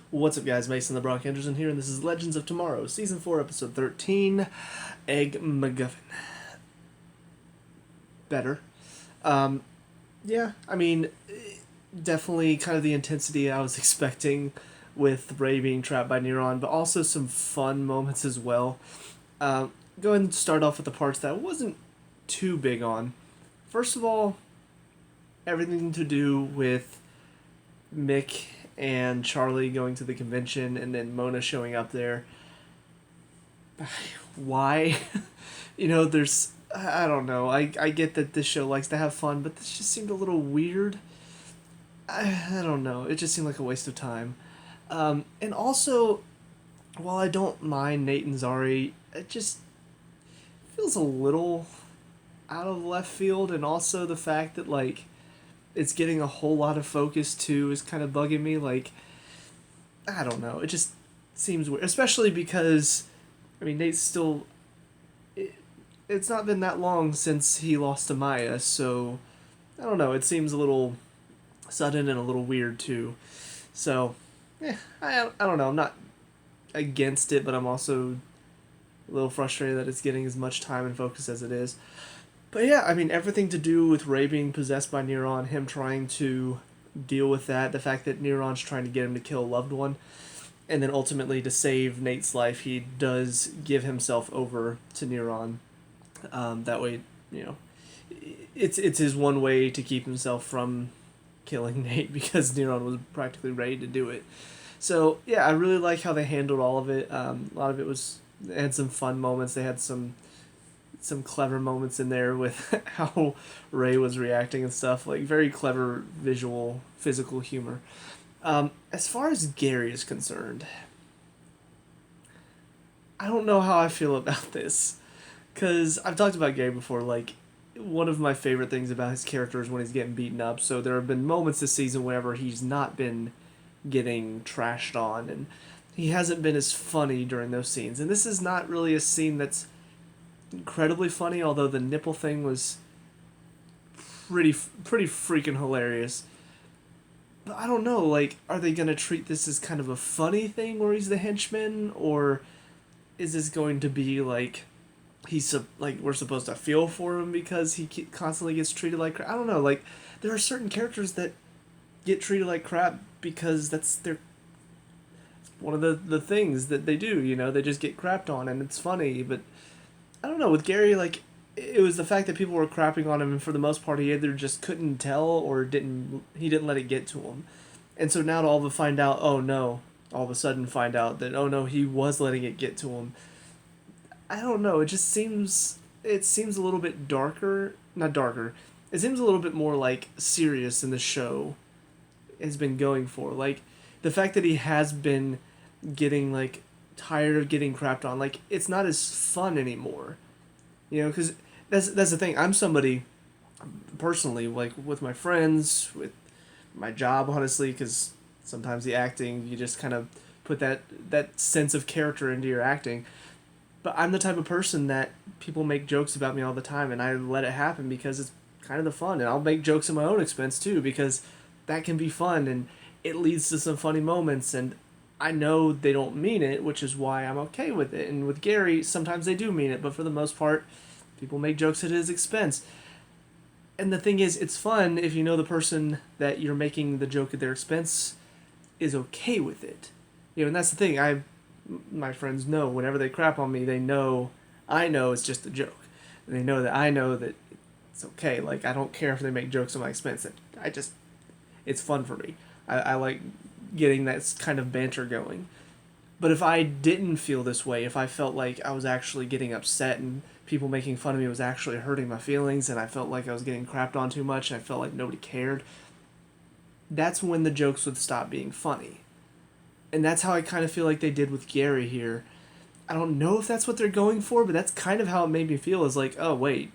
What's up, guys? Mason the Brock Henderson here, and this is Legends of Tomorrow, Season 4, Episode 13, Egg MacGuffin. Better. Um, yeah, I mean, definitely kind of the intensity I was expecting with Ray being trapped by Neuron, but also some fun moments as well. Go ahead and start off with the parts that I wasn't too big on. First of all, everything to do with Mick and Charlie going to the convention and then Mona showing up there. Why? There's. I don't know. I get that this show likes to have fun, but this just seemed a little weird. I don't know. It just seemed like a waste of time. And also, while I don't mind Nate and Zari, it just feels a little out of left field, and also the fact that, like, it's getting a whole lot of focus too is kind of bugging me. Like, I don't know. It just seems weird, especially because, I mean, Nate's still. It's not been that long since he lost to Maya, so I don't know. It seems a little sudden and a little weird too. So, I don't know. I'm not against it, but I'm also a little frustrated that it's getting as much time and focus as it is. But yeah, I mean, everything to do with Ray being possessed by Neuron, him trying to deal with that, the fact that Neuron's trying to get him to kill a loved one, and then ultimately to save Nate's life, he does give himself over to Neuron. That way, you know, it's his one way to keep himself from killing Nate because Neuron was practically ready to do it. So yeah, I really like how they handled all of it. A lot of it was, they had some fun moments. They had some clever moments in there with how Ray was reacting and stuff. Like, very clever visual, physical humor. As far as Gary is concerned, I don't know how I feel about this. Because I've talked about Gary before. Like, one of my favorite things about his character is when he's getting beaten up. So there have been moments this season whenever he's not been getting trashed on. And he hasn't been as funny during those scenes. And this is not really a scene that's incredibly funny, although the nipple thing was pretty freaking hilarious. But I don't know, like, are they gonna treat this as kind of a funny thing where he's the henchman, or is this going to be like like we're supposed to feel for him because he constantly gets treated like crap? I don't know. Like, there are certain characters that get treated like crap because that's their one of the things that they do. They just get crapped on, and it's funny, but I don't know. With Gary, like, it was the fact that people were crapping on him, and for the most part, he either just couldn't tell or he didn't let it get to him. And so now to all of a find out, oh no, all of a sudden find out that, oh no, he was letting it get to him. I don't know. It seems a little bit darker, not darker. It seems a little bit more like serious than the show has been going for. Like, the fact that he has been getting, like, tired of getting crapped on. Like, it's not as fun anymore. Because that's the thing. I'm somebody, personally, like, with my friends, with my job, honestly, because sometimes the acting, you just kind of put that sense of character into your acting. But I'm the type of person that people make jokes about me all the time, and I let it happen because it's kind of the fun. And I'll make jokes at my own expense, too, because that can be fun, and it leads to some funny moments, and I know they don't mean it, which is why I'm okay with it. And with Gary, sometimes they do mean it, but for the most part, people make jokes at his expense. And the thing is, it's fun if you know the person that you're making the joke at their expense is okay with it. And that's the thing. My friends know whenever they crap on me, they know I know it's just a joke. And they know that I know that it's okay. Like, I don't care if they make jokes at my expense. It's fun for me. I like getting that kind of banter going. But if I didn't feel this way, if I felt like I was actually getting upset and people making fun of me was actually hurting my feelings, and I felt like I was getting crapped on too much and I felt like nobody cared, that's when the jokes would stop being funny. And that's how I kind of feel like they did with Gary here. I don't know if that's what they're going for, but that's kind of how it made me feel. Is like, oh wait,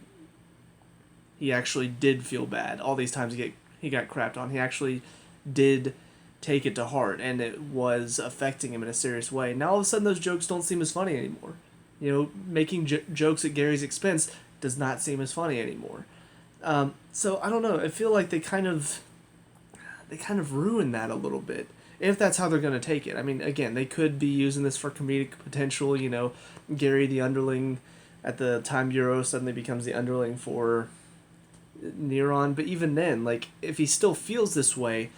he actually did feel bad all these times he got crapped on. He actually did take it to heart, and it was affecting him in a serious way. Now all of a sudden those jokes don't seem as funny anymore. Making jokes at Gary's expense does not seem as funny anymore. So I don't know. I feel like they kind of ruined that a little bit. if that's how they're going to take it. I mean, again, they could be using this for comedic potential. You know, Gary the underling at the time bureau suddenly becomes the underling for Neron. But even then, like, if he still feels this way,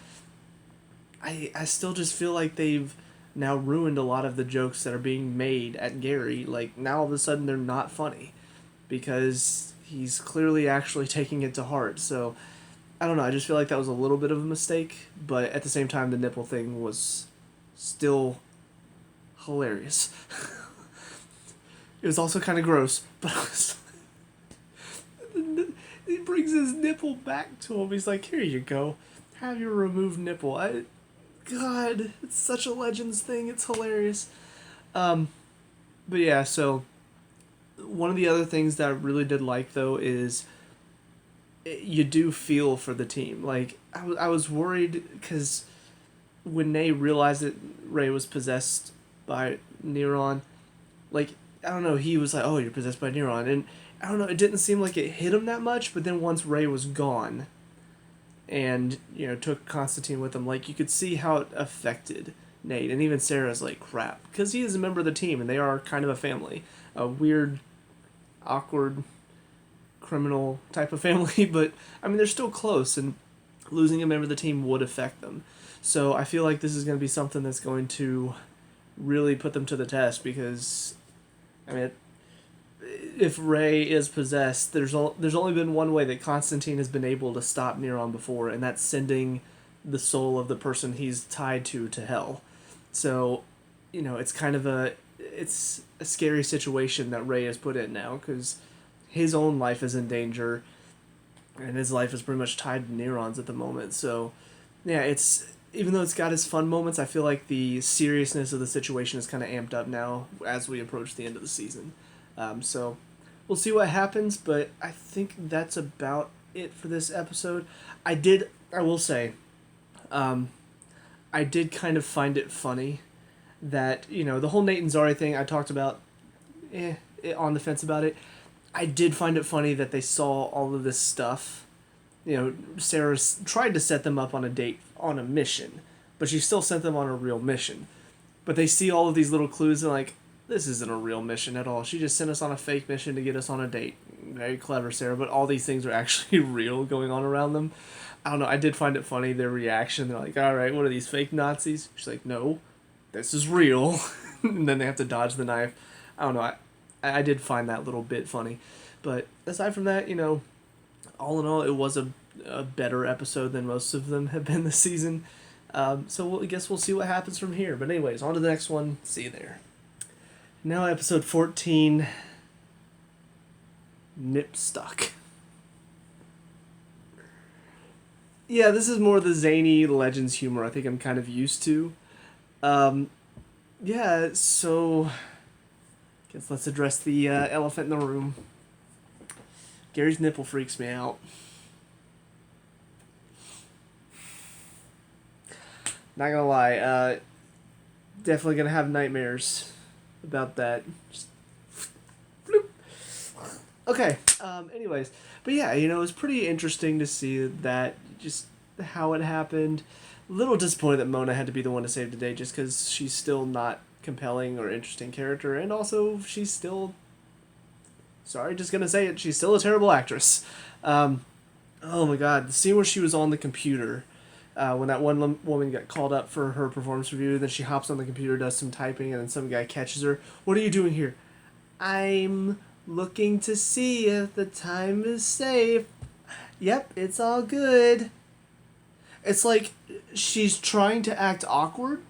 I still just feel like they've now ruined a lot of the jokes that are being made at Gary. Like, now all of a sudden they're not funny because he's clearly actually taking it to heart. So, I don't know. I just feel like that was a little bit of a mistake, but at the same time, the nipple thing was still hilarious. It was also kind of gross, but he brings his nipple back to him. He's like, "Here you go, have your removed nipple." God, it's such a Legends thing. It's hilarious. But yeah, so one of the other things that I really did like though is you do feel for the team. Like I was worried because when they realized that Ray was possessed by Neron, like I don't know, he was like, "Oh, you're possessed by Neron," and I don't know, it didn't seem like it hit him that much. But then once Ray was gone, and you know took Constantine with him, like you could see how it affected Nate, and even Sarah's like, "Crap," because he is a member of the team, and they are kind of a family, a weird, awkward, criminal type of family, but I mean they're still close, and losing a member of the team would affect them. So I feel like this is going to be something that's going to really put them to the test because, I mean, if Ray is possessed, there's only been one way that Constantine has been able to stop Neron before, and that's sending the soul of the person he's tied to hell. So, you know, it's kind of it's a scary situation that Ray is put in now because his own life is in danger, and his life is pretty much tied to Neron's at the moment. So, yeah, it's even though it's got its fun moments, I feel like the seriousness of the situation is kind of amped up now as we approach the end of the season. So we'll see what happens, but I think that's about it for this episode. I will say, I did kind of find it funny that, you know, the whole Nate and Zari thing I talked about, on the fence about it. I did find it funny that they saw all of this stuff. You know, Sarah tried to set them up on a date, on a mission, but she still sent them on a real mission. But they see all of these little clues and like, this isn't a real mission at all. She just sent us on a fake mission to get us on a date. Very clever, Sarah, but all these things are actually real going on around them. I don't know, I did find it funny, their reaction. They're like, alright, what are these, fake Nazis? She's like, no, this is real. And then they have to dodge the knife. I don't know, I did find that little bit funny. But aside from that, you know, all in all, it was a better episode than most of them have been this season. So I guess we'll see what happens from here. But anyways, on to the next one. See you there. Now episode 14, Nip Stuck. Yeah, this is more the zany Legends humor I think I'm kind of used to. Yeah, so guess let's address the elephant in the room. Gary's nipple freaks me out. Not gonna lie, definitely gonna have nightmares about that. Just bloop. Okay, anyways. But yeah, you know, it was pretty interesting to see that, just how it happened. A little disappointed that Mona had to be the one to save the day just because she's still not compelling or interesting character, and also she's still, sorry, just gonna say it, she's still a terrible actress. Oh my god, the scene where she was on the computer, when that one woman got called up for her performance review, then she hops on the computer, does some typing, and then some guy catches her. What are you doing here? I'm looking to see if the time is safe. Yep, it's all good. It's like she's trying to act awkward,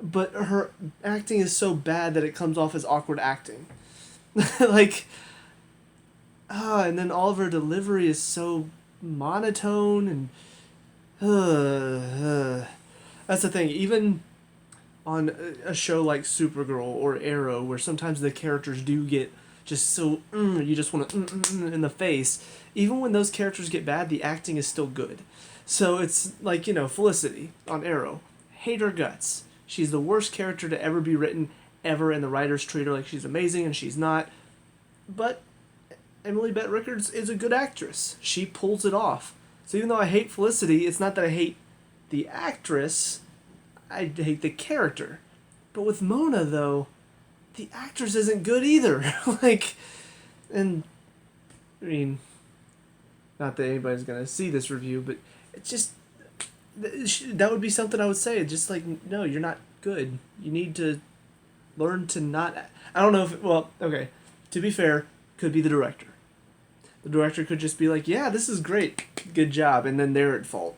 but her acting is so bad that it comes off as awkward acting. Like, and then all of her delivery is so monotone and that's the thing. Even on a show like Supergirl or Arrow, where sometimes the characters do get just so you just want to in the face. Even when those characters get bad, the acting is still good. So it's like, you know, Felicity on Arrow. Hate her guts. She's the worst character to ever be written ever, and the writers treat her like she's amazing, and she's not. But Emily Bett Rickards is a good actress. She pulls it off. So even though I hate Felicity, it's not that I hate the actress. I hate the character. But with Mona, though, the actress isn't good either. Like, and, I mean, not that anybody's going to see this review, but it's just, that would be something I would say. Just like, no, you're not good. You need to learn to not. I don't know if. Well, okay. To be fair, could be the director. The director could just be like, yeah, this is great. Good job. And then they're at fault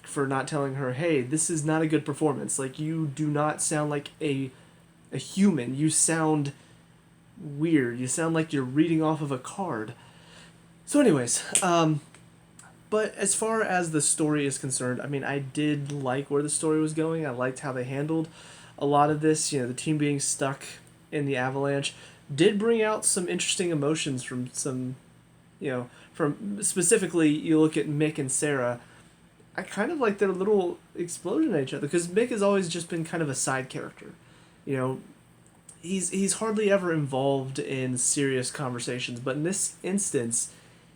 for not telling her, hey, this is not a good performance. Like, you do not sound like a human. You sound weird. You sound like you're reading off of a card. So, anyways, but as far as the story is concerned, I mean, I did like where the story was going. I liked how they handled a lot of this. You know, the team being stuck in the avalanche did bring out some interesting emotions from some, you know, from specifically, you look at Mick and Sarah. I kind of like their little explosion at each other because Mick has always just been kind of a side character. You know, he's hardly ever involved in serious conversations, but in this instance,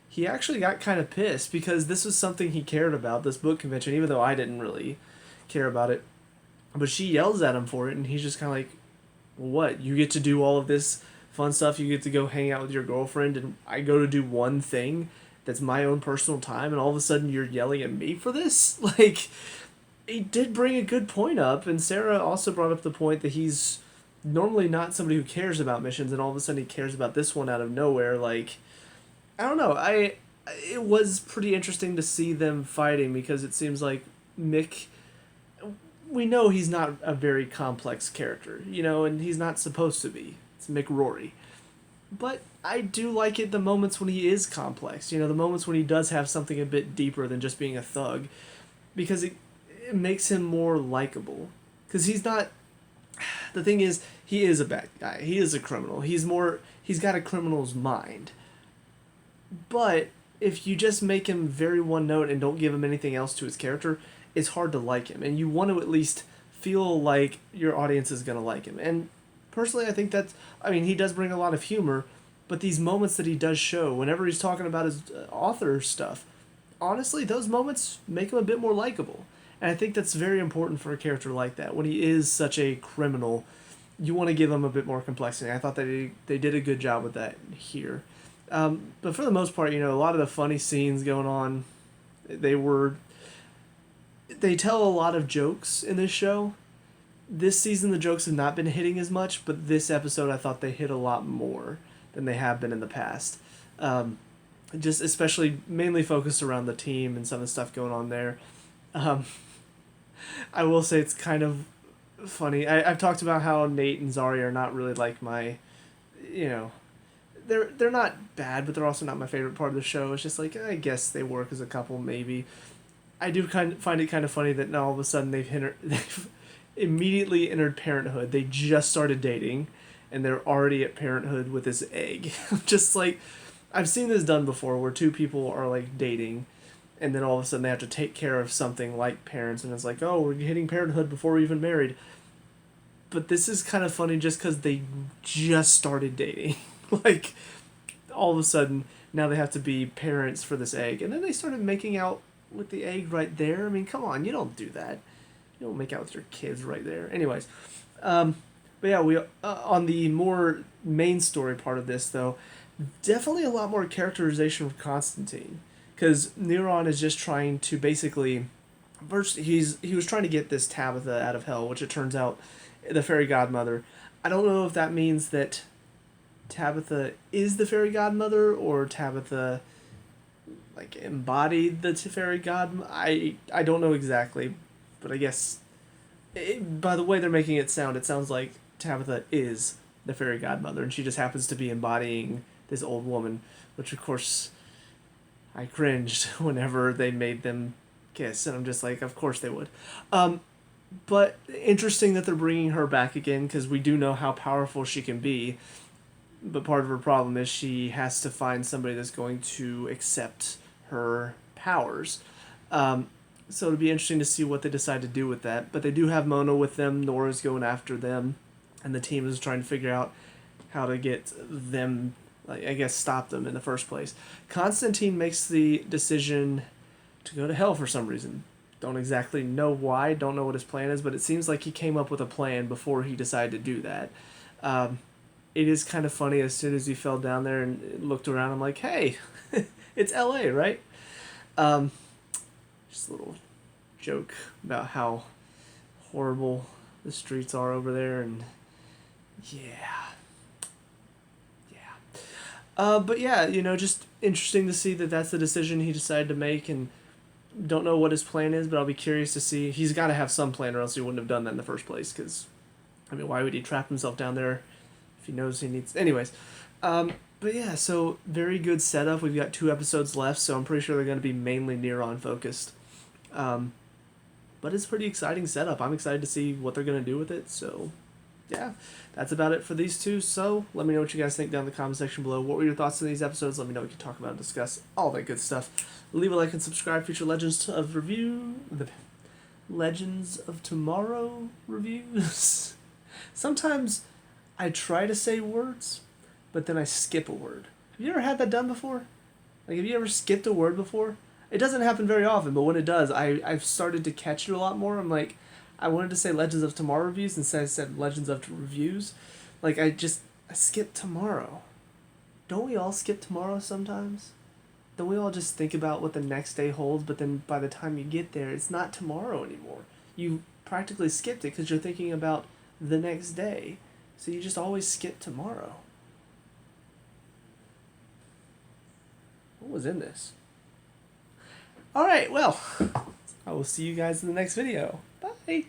he actually got kind of pissed because this was something he cared about, this book convention, even though I didn't really care about it. But she yells at him for it, and he's just kind of like, well, what? You get to do all of this fun stuff, you get to go hang out with your girlfriend, and I go to do one thing that's my own personal time, and all of a sudden you're yelling at me for this? Like, he did bring a good point up, and Sarah also brought up the point that he's normally not somebody who cares about missions, and all of a sudden he cares about this one out of nowhere. Like, I don't know. It was pretty interesting to see them fighting because it seems like Mick. We know he's not a very complex character, you know, and he's not supposed to be. It's Mick Rory. But I do like it the moments when he is complex, you know, the moments when he does have something a bit deeper than just being a thug, because it makes him more likable. Because he's not. The thing is, he is a bad guy. He is a criminal. He's got a criminal's mind. But if you just make him very one note and don't give him anything else to his character, it's hard to like him. And you want to at least feel like your audience is going to like him. And personally, I think that's... I mean, he does bring a lot of humor, but these moments that he does show, whenever he's talking about his author stuff, honestly, those moments make him a bit more likable. And I think that's very important for a character like that. When he is such a criminal, you want to give him a bit more complexity. I thought that they did a good job with that here. But for the most part, you know, a lot of the funny scenes going on, they tell a lot of jokes in this show. This season, the jokes have not been hitting as much, but this episode, I thought they hit a lot more than they have been in the past. Just especially mainly focused around the team and some of the stuff going on there. I will say it's kind of funny. I've talked about how Nate and Zari are not really like my, you know, they're not bad, but they're also not my favorite part of the show. It's just like, I guess they work as a couple, maybe. I do find it kind of funny that now all of a sudden they've immediately entered parenthood. They just started dating, and they're already at parenthood with this egg. Just like, I've seen this done before, where two people are like dating, and then all of a sudden they have to take care of something like parents, and it's like, oh, we're hitting parenthood before we're even married. But this is kind of funny just because they just started dating. Like, all of a sudden, now they have to be parents for this egg. And then they started making out with the egg right there. I mean, come on, you don't do that. You don't make out with your kids right there. Anyways, but yeah, we on the more main story part of this, though, definitely a lot more characterization of Constantine. Because Neuron is just trying to basically... First, he was trying to get this Tabitha out of hell, which it turns out the fairy godmother. I don't know if that means that Tabitha is the fairy godmother or Tabitha like embodied the fairy godmother. I don't know exactly, but I guess by the way they're making it sounds like Tabitha is the fairy godmother and she just happens to be embodying this old woman, which of course I cringed whenever they made them kiss, and I'm just like, of course they would. But interesting that they're bringing her back again, because we do know how powerful she can be. But part of her problem is she has to find somebody that's going to accept her powers. So it'll be interesting to see what they decide to do with that. But they do have Mona with them. Nora's going after them. And the team is trying to figure out how to get them, like, I guess, stop them in the first place. Constantine makes the decision to go to hell for some reason. Don't exactly know why, don't know what his plan is, but it seems like he came up with a plan before he decided to do that. Um, it is kind of funny as soon as he fell down there and looked around, I'm like, hey, it's LA, right? Um, just a little joke about how horrible the streets are over there, and yeah, yeah. But yeah, just interesting to see that that's the decision he decided to make, and don't know what his plan is, but I'll be curious to see. He's got to have some plan, or else he wouldn't have done that in the first place. Because, I mean, why would he trap himself down there if he knows he needs? Anyways, but yeah, so very good setup. We've got 2 episodes left, so I'm pretty sure they're going to be mainly Neuron focused. Um, but it's a pretty exciting setup. I'm excited to see what they're going to do with it. So, yeah, that's about it for these two. So, let me know what you guys think down in the comment section below. What were your thoughts on these episodes? Let me know. We can talk about and discuss all that good stuff. Leave a like and subscribe. Future Legends of Review. The Legends of Tomorrow reviews. Sometimes I try to say words, but then I skip a word. Have you ever had that done before? Like, have you ever skipped a word before? It doesn't happen very often, but when it does, I've started to catch it a lot more. I'm like, I wanted to say Legends of Tomorrow reviews instead I said Legends of Reviews. Like, I skipped tomorrow. Don't we all skip tomorrow sometimes? Don't we all just think about what the next day holds, but then by the time you get there, it's not tomorrow anymore. You practically skipped it because you're thinking about the next day. So you just always skip tomorrow. What was in this? Alright, well, I will see you guys in the next video. Bye!